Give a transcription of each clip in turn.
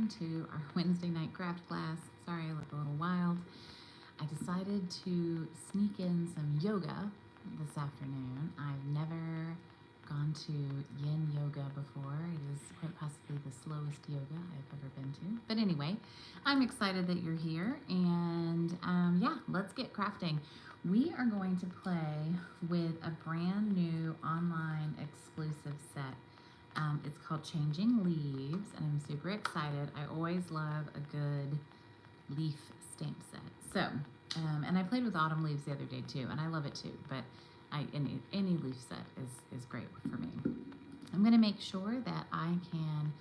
welcome to our Wednesday night craft class. Sorry I look a little wild. I decided to sneak in some yoga this afternoon. I've never gone to yin yoga before. It is quite possibly the slowest yoga I've ever been to. But anyway, I'm excited that you're here, and yeah, let's get crafting. We are going to play with a brand new online exclusive set. It's called Changing Leaves, and I'm super excited. I always love a good leaf stamp set. So, and I played with autumn leaves the other day too, and I love it too, but any leaf set is great for me. I'm gonna make sure that I can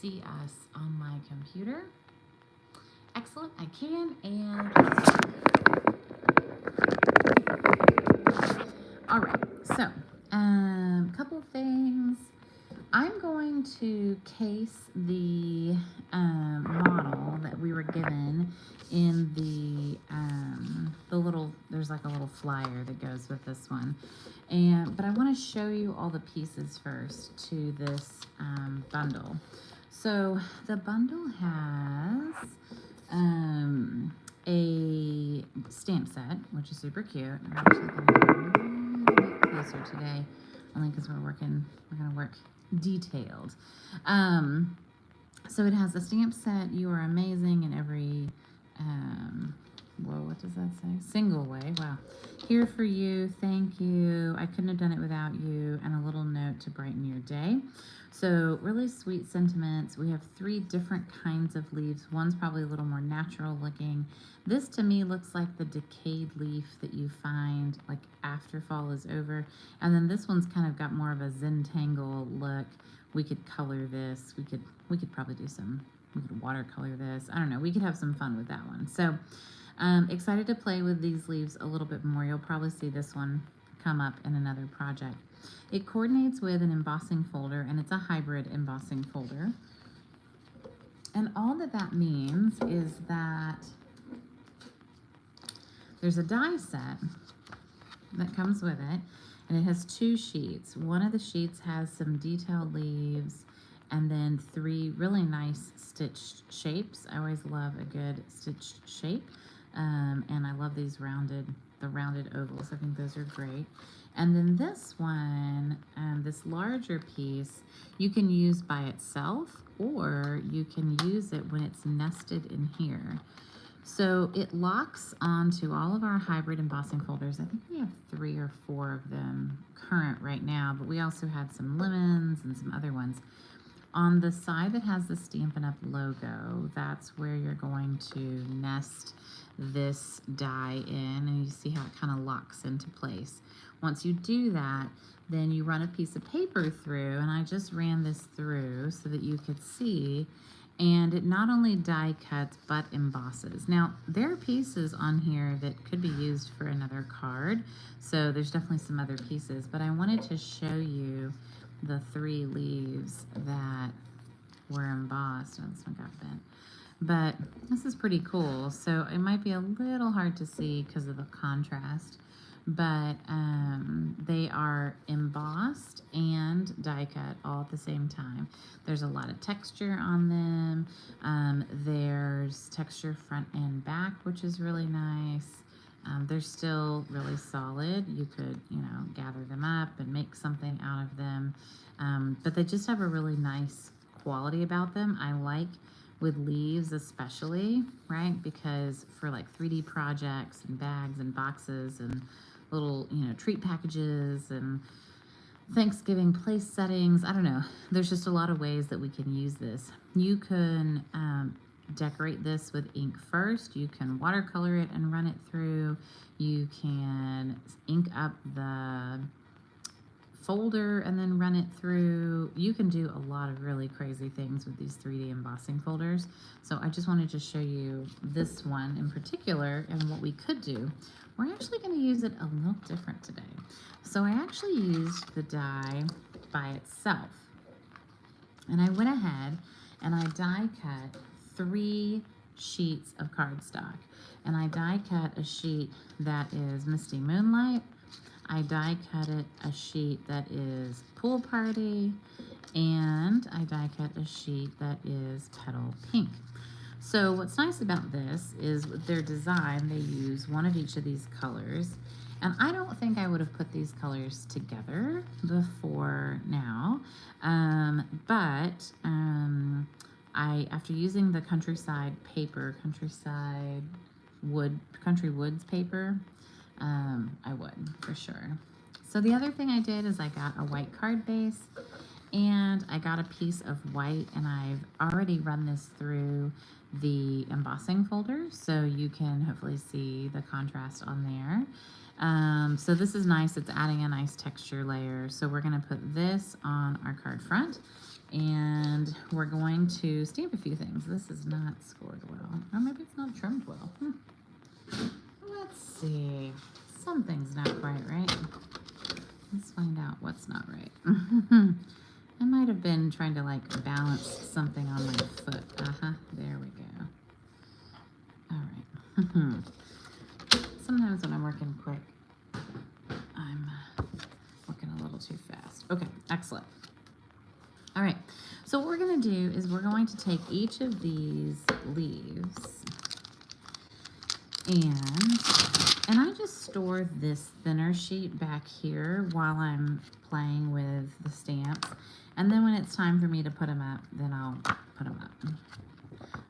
see us on my computer. Excellent, I can, and all right, so, couple of things. I'm going to case the model that we were given in the little, there's like a little flyer that goes with this one. But I want to show you all the pieces first to this bundle. So the bundle has a stamp set, which is super cute. I'm actually going to get a little bit closer today, only because we're going to work detailed. So it has a stamp set. You are amazing in every whoa, what does that say? Single way. Wow. Here for you. Thank you. I couldn't have done it without you. And a little note to brighten your day. So really sweet sentiments. We have 3 different kinds of leaves. One's probably a little more natural looking. This to me looks like the decayed leaf that you find like after fall is over. And then this one's kind of got more of a Zentangle look. We could color this. We could probably do we could watercolor this. I don't know. We could have some fun with that one. So excited to play with these leaves a little bit more. You'll probably see this one come up in another project. It coordinates with an embossing folder, and it's a hybrid embossing folder. And all that means is that there's a die set that comes with it, and it has 2 sheets. One of the sheets has some detailed leaves and then 3 really nice stitched shapes. I always love a good stitched shape. And I love these rounded ovals. I think those are great. And then this one, this larger piece, you can use by itself, or you can use it when it's nested in here. So it locks onto all of our hybrid embossing folders. I think we have 3 or 4 of them current right now, but we also had some lemons and some other ones. On the side that has the Stampin' Up! Logo, that's where you're going to nest this die in, and you see how it kind of locks into place. Once you do that, then you run a piece of paper through, and I just ran this through so that you could see, and it not only die cuts but embosses. Now, there are pieces on here that could be used for another card, so there's definitely some other pieces, but I wanted to show you the 3 leaves that were embossed. Oh, this one got bent. But this is pretty cool. So it might be a little hard to see because of the contrast, but they are embossed and die cut all at the same time. There's a lot of texture on them. There's texture front and back, which is really nice. They're still really solid. You could, gather them up and make something out of them. But they just have a really nice quality about them. I like with leaves especially, right? Because for like 3D projects and bags and boxes and little, treat packages and Thanksgiving place settings, I don't know. There's just a lot of ways that we can use this. You can decorate this with ink first. You can watercolor it and run it through. You can ink up the folder and then run it through. You can do a lot of really crazy things with these 3D embossing folders. So I just wanted to show you this one in particular and what we could do. We're actually going to use it a little different today. So I actually used the die by itself. And I went ahead and I die cut 3 sheets of cardstock. And I die cut a sheet that is Misty Moonlight. I die cut a sheet that is Pool Party, and I die cut a sheet that is petal pink. So what's nice about this is with their design, they use one of each of these colors. And I don't think I would have put these colors together before now. After using the Countryside paper, Country Woods paper, I would for sure. So the other thing I did is I got a white card base and I got a piece of white, and I've already run this through the embossing folder so you can hopefully see the contrast on there. So this is nice. It's adding a nice texture layer. So we're going to put this on our card front, and we're going to stamp a few things. This is not scored well, or maybe it's not trimmed well. Let's see. Something's not quite right. Let's find out what's not right. I might have been trying to like balance something on my foot. There we go. All right. Sometimes when I'm working quick, I'm working a little too fast. Okay, excellent. All right, so what we're gonna do is we're going to take each of these leaves and I just store this thinner sheet back here while I'm playing with the stamps. And then when it's time for me to put them up, then I'll put them up.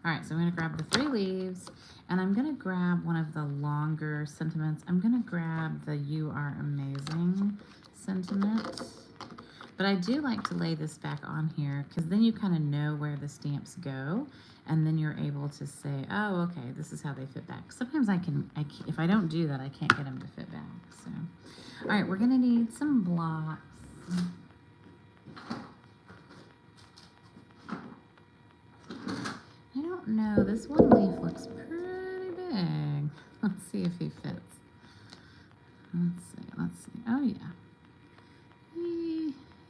All right, so I'm gonna grab the 3 leaves, and I'm gonna grab one of the longer sentiments. I'm gonna grab the "You Are Amazing" sentiment. But I do like to lay this back on here because then you kind of know where the stamps go, and then you're able to say, oh, okay, this is how they fit back. Sometimes if I don't do that, I can't get them to fit back. So, all right, we're gonna need some blocks. I don't know, this one leaf looks pretty big. Let's see if he fits. Let's see. Oh yeah,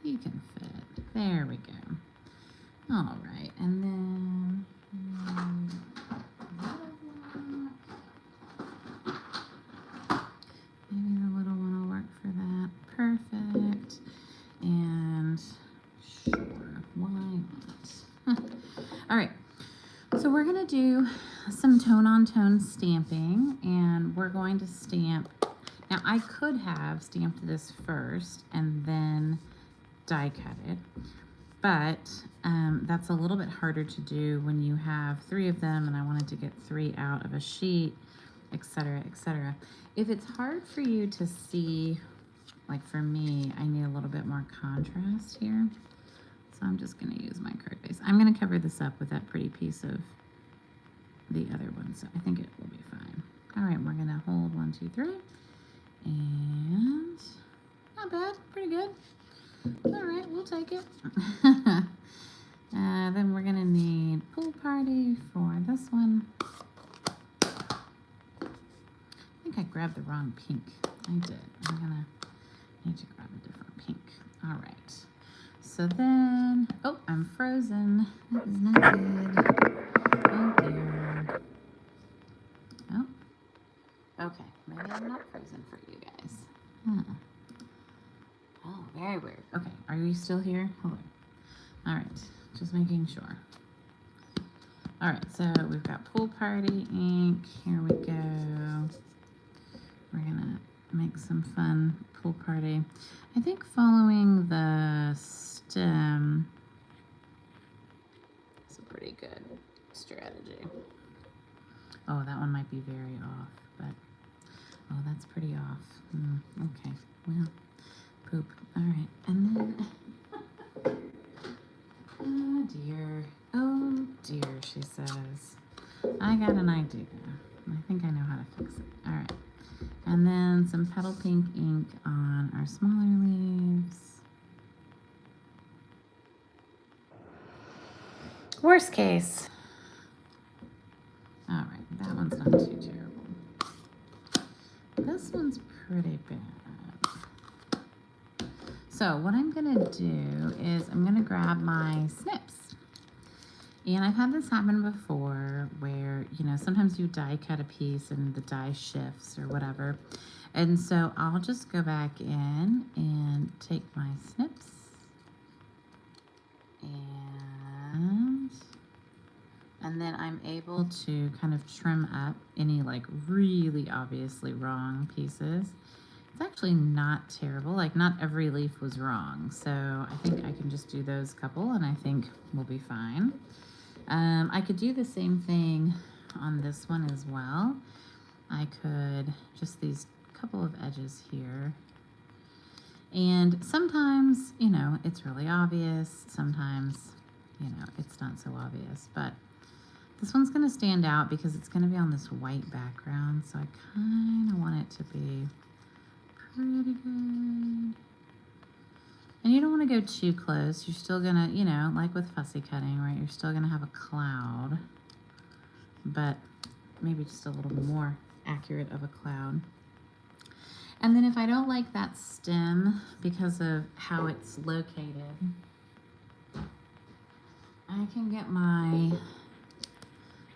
he can fit. There we go. All right, and then maybe the little one will work for that. Perfect. And sure, why not? All right, so we're gonna do some tone-on-tone stamping, and we're going to stamp. Now I could have stamped this first and then die cut it, but that's a little bit harder to do when you have 3 of them and I wanted to get 3 out of a sheet, etc., etc. If it's hard for you to see, like for me, I need a little bit more contrast here. So I'm just gonna use my card base. I'm gonna cover this up with that pretty piece of the other one, so I think it will be fine. All right, we're gonna hold 1, 2, 3, and not bad, pretty good. All right, we'll take it. Then we're gonna need Pool Party for this one. I think I grabbed the wrong pink. I did. I'm gonna need to grab a different pink. All right. So then, oh, I'm frozen. That is not good. Oh dear. Oh, okay. Maybe I'm not frozen for you guys. Oh, very weird. Okay, are you still here? Hello. All right, just making sure. All right, so we've got Pool Party ink. Here we go. We're gonna make some fun pool party. I think following the stem is a pretty good strategy. Oh, that one might be very off, but oh, that's pretty off. Okay, well, poop. All right, and then oh dear, she says. I got an idea. I think I know how to fix it. All right. And then some petal pink ink on our smaller leaves. Worst case. All right, that one's not too terrible. This one's pretty bad. So what I'm gonna do is I'm gonna grab my snips. And I've had this happen before where, you know, sometimes you die cut a piece and the die shifts or whatever. And so I'll just go back in and take my snips. And then I'm able to kind of trim up any like really obviously wrong pieces. It's actually not terrible. Like not every leaf was wrong. So I think I can just do those couple and I think we'll be fine. I could do the same thing on this one as well. I could just these couple of edges here. And sometimes, you know, it's really obvious. Sometimes, you know, it's not so obvious, but this one's going to stand out because it's going to be on this white background, so I kind of want it to be pretty good. And you don't want to go too close. You're still going to, you know, like with fussy cutting, right? You're still going to have a cloud, but maybe just a little more accurate of a cloud. And then if I don't like that stem because of how it's located, I can get my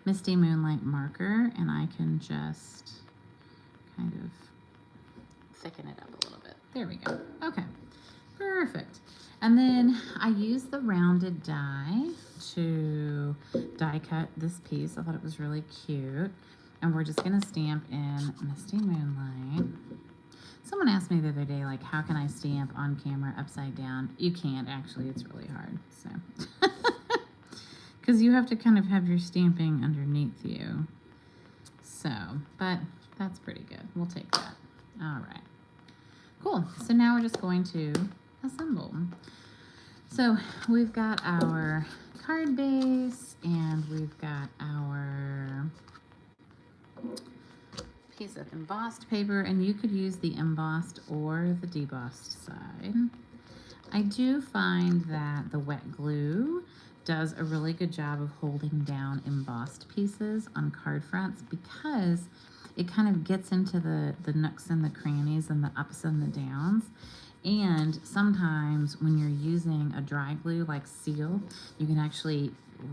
Misty Moonlight marker and I can just kind of thicken it up a little bit. There we go. Okay, perfect. And then I used the rounded die to die cut this piece. I thought it was really cute. And we're just gonna stamp in Misty Moonlight. Someone asked me the other day, like, how can I stamp on camera upside down? You can't, actually, it's really hard, so. Because you have to kind of have your stamping underneath you. So, but that's pretty good. We'll take that. All right. Cool. So now we're just going to assemble. So we've got our card base and we've got our piece of embossed paper, and you could use the embossed or the debossed side. I do find that the wet glue does a really good job of holding down embossed pieces on card fronts because it kind of gets into the nooks and the crannies and the ups and the downs. And sometimes when you're using a dry glue like Seal, you can actually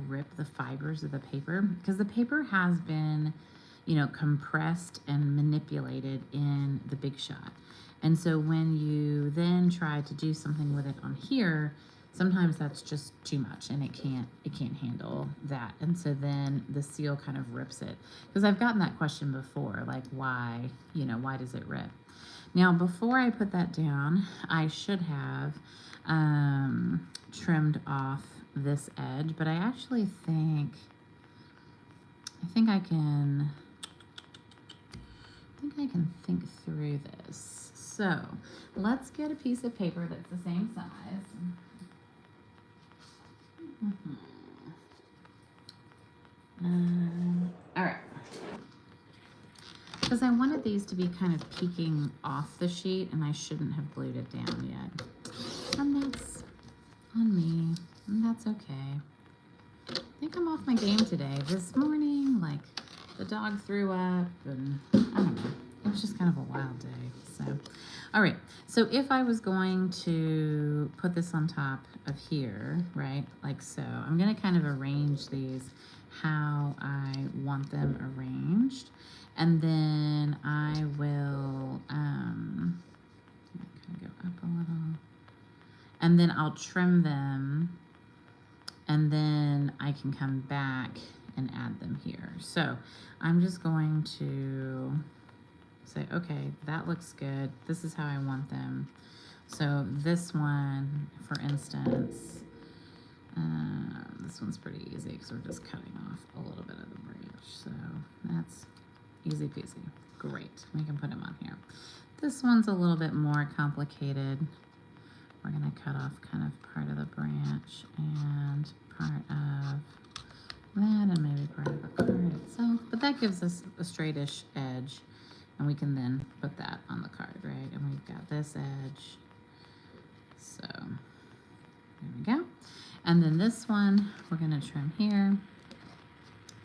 rip the fibers of the paper because the paper has been, you know, compressed and manipulated in the Big Shot. And so when you then try to do something with it on here, sometimes that's just too much and it can't handle that. And so then the Seal kind of rips it. Because I've gotten that question before, like why, you know, why does it rip? Now, before I put that down, I should have trimmed off this edge, but I actually think I can think through this. So let's get a piece of paper that's the same size. All right. Because I wanted these to be kind of peeking off the sheet and I shouldn't have glued it down yet. And that's on me, and that's okay. I think I'm off my game today. This morning, like, the dog threw up and I don't know. It was just kind of a wild day, so. All right, so if I was going to put this on top of here, right, like so, I'm gonna kind of arrange these how I want them arranged. And then I will kind of go up a little. And then I'll trim them. And then I can come back and add them here. So I'm just going to say, okay, that looks good. This is how I want them. So this one, for instance, this one's pretty easy because we're just cutting off a little bit of the branch. So that's easy peasy. Great. We can put them on here. This one's a little bit more complicated. We're going to cut off kind of part of the branch and part of that and maybe part of the card itself. But that gives us a straightish edge. And we can then put that on the card, right? And we've got this edge. So there we go. And then this one, we're going to trim here.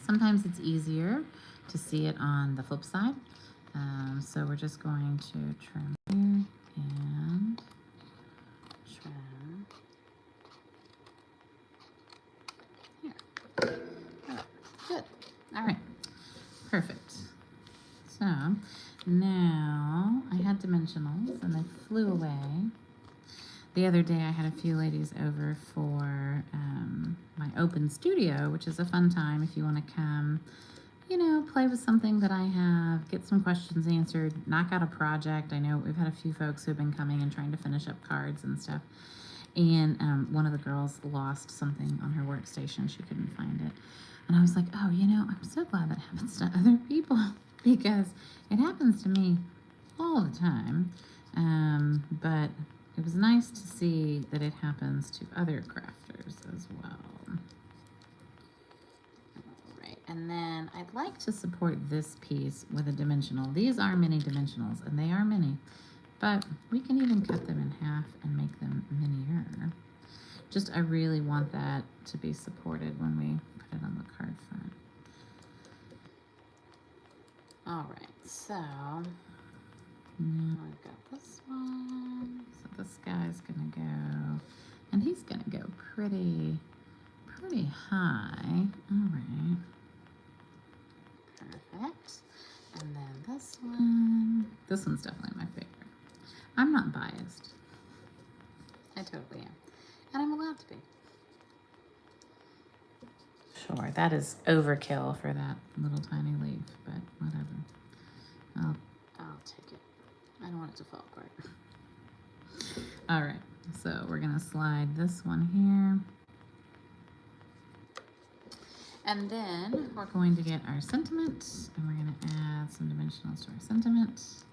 Sometimes it's easier to see it on the flip side. So we're just going to trim here and trim here. Oh, good. All right. Perfect. So now I had dimensionals and they flew away. The other day I had a few ladies over for my open studio, which is a fun time if you want to come, you know, play with something that I have, get some questions answered, knock out a project. I know we've had a few folks who've been coming and trying to finish up cards and stuff. And one of the girls lost something on her workstation. She couldn't find it. And I was like, oh, you know, I'm so glad that happens to other people because it happens to me all the time. But it was nice to see that it happens to other crafters as well. All right, and then I'd like to support this piece with a dimensional. These are mini dimensionals, and they are mini, but we can even cut them in half and make them minier. Just, I really want that to be supported when we put it on the card front. All right, so now I've got this one. So this guy's gonna go, and he's gonna go pretty high. All right, perfect. And then this one. This one's definitely my favorite. I'm not biased. I totally am, and I'm allowed to be. Sure, that is overkill for that little tiny leaf, but whatever. I'll take it. I don't want it to fall apart. All right, so we're gonna slide this one here. And then we're going to get our sentiment, and we're gonna add some dimensionals to our sentiment.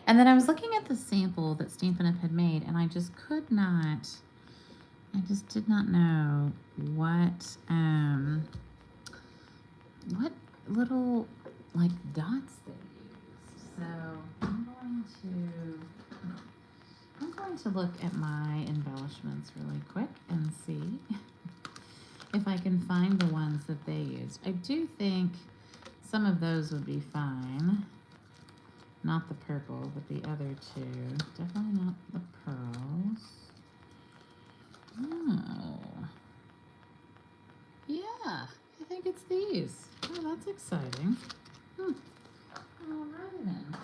And then I was looking at the sample that Stampin' Up! Had made, and I just did not know what little like dots they used. So I'm going to look at my embellishments really quick and see if I can find the ones that they used. I do think some of those would be fine. Not the purple, but the other two. Definitely not the pearls. Oh. Yeah, I think it's these. Oh, that's exciting. Alright then.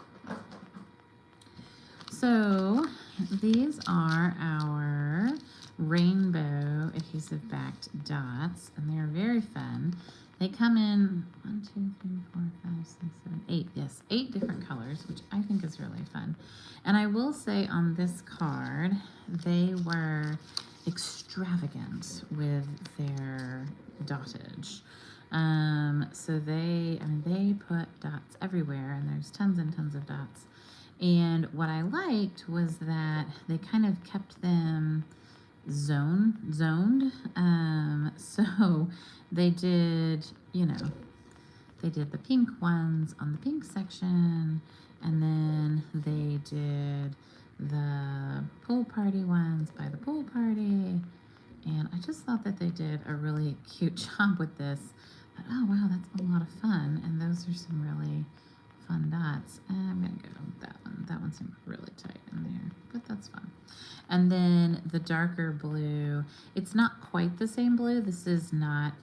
So, these are our rainbow adhesive backed dots, and they're very fun. They come in 1, 2, 3, 4, 5, 6, 7, 8. Yes, 8 different colors, which I think is really fun. And I will say on this card, they were extravagant with their dottage. So they put dots everywhere, and there's tons and tons of dots. And what I liked was that they kind of kept them zoned. So they did, you know, they did the pink ones on the pink section, and then they did the pool party ones by the pool party. And I just thought that they did a really cute job with this. But oh wow, that's a lot of fun. And those are some really fun dots. And I'm gonna go with that one. That one seemed really tight in there, but that's fun. And then the darker blue, it's not quite the same blue. This is not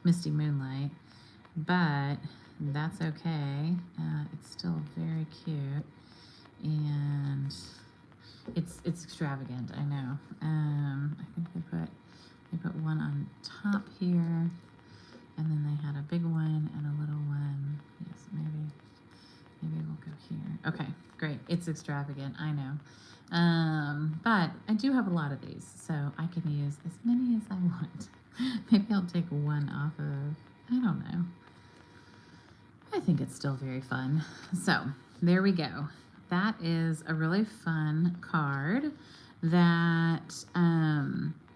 Misty Moonlight, but that's okay. It's still very cute, and it's extravagant. I know. I think they put one on top here, and then they had a big one and a little one. Yes, maybe we'll go here. Okay, great. It's extravagant. I know. But I do have a lot of these, so I can use as many as I want. Maybe I'll take one off of, I don't know. I think it's still very fun. So there we go. That is a really fun card that,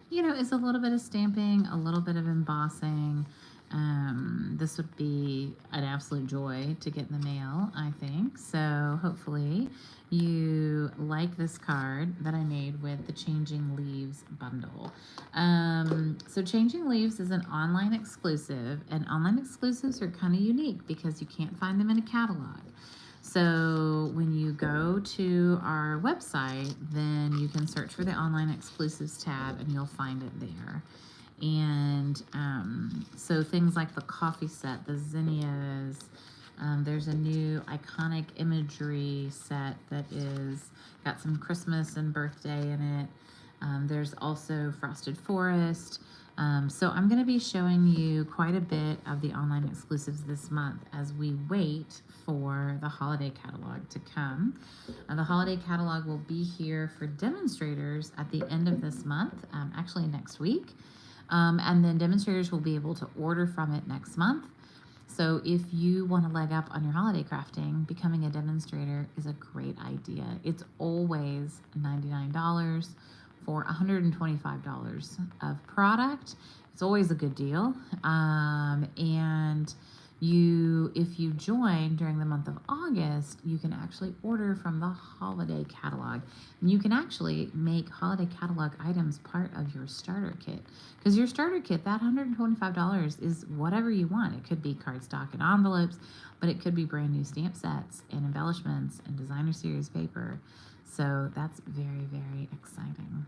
you know, is a little bit of stamping, a little bit of embossing. This would be an absolute joy to get in the mail, I think. So hopefully you like this card that I made with the Changing Leaves bundle. So Changing Leaves is an online exclusive, and online exclusives are kind of unique because you can't find them in a catalog. So when you go to our website, then you can search for the online exclusives tab and you'll find it there. And so things like the coffee set, the zinnias, There's a new iconic imagery set that is got some Christmas and birthday in it. There's also Frosted Forest. So I'm going to be showing you quite a bit of the online exclusives this month as we wait for the holiday catalog to come. The holiday catalog will be here for demonstrators at the end of this month, actually next week. And then demonstrators will be able to order from it next month. So if you want to leg up on your holiday crafting, becoming a demonstrator is a great idea. It's always $99 for $125 of product. It's always a good deal. And if you join during the month of August, you can actually order from the holiday catalog. And you can actually make holiday catalog items part of your starter kit. Because your starter kit, that $125 is whatever you want. It could be cardstock and envelopes, but it could be brand new stamp sets and embellishments and designer series paper. So that's very, very exciting.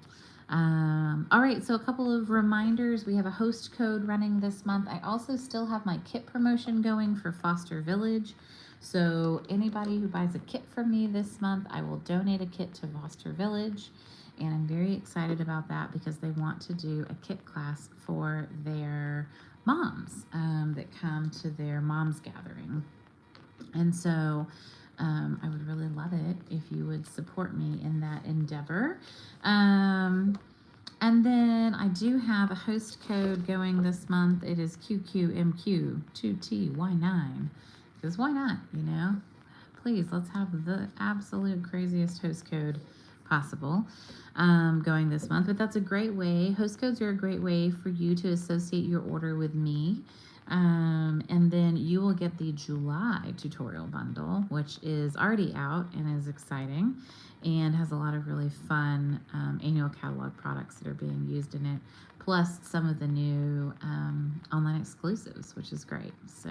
All right, so a couple of reminders. We have a host code running this month. I also still have my kit promotion going for Foster Village. So anybody who buys a kit from me this month, I will donate a kit to Foster Village. And I'm very excited about that because they want to do a kit class for their moms that come to their moms gathering. And so I would really love it if you would support me in that endeavor. And then I do have a host code going this month. It is QQMQ2TY9. Because why not, you know? Please, let's have the absolute craziest host code possible going this month. But that's a great way. Host codes are a great way for you to associate your order with me. And then you will get the July tutorial bundle, which is already out and is exciting and has a lot of really fun annual catalog products that are being used in it, plus some of the new online exclusives, which is great. So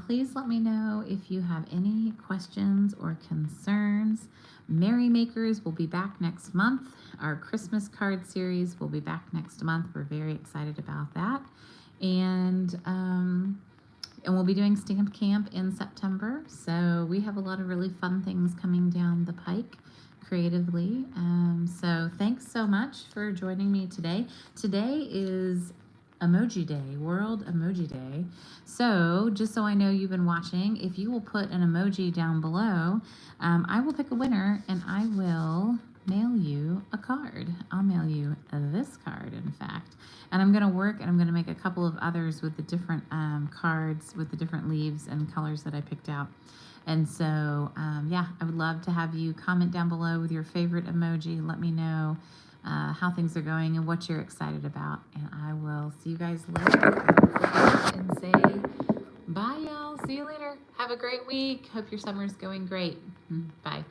please let me know if you have any questions or concerns. Merry Makers will be back next month. Our Christmas card series will be back next month. We're very excited about that. And we'll be doing Stamp Camp in September. So we have a lot of really fun things coming down the pike creatively. So thanks so much for joining me today. Today is Emoji Day, World Emoji Day. So just so I know you've been watching, if you will put an emoji down below, I will pick a winner and I will mail you a card. I'll mail you this card, in fact. And I'm going to work and I'm going to make a couple of others with the different cards with the different leaves and colors that I picked out. And so, yeah, I would love to have you comment down below with your favorite emoji. Let me know how things are going and what you're excited about. And I will see you guys later. And say bye, y'all. See you later. Have a great week. Hope your summer's going great. Bye.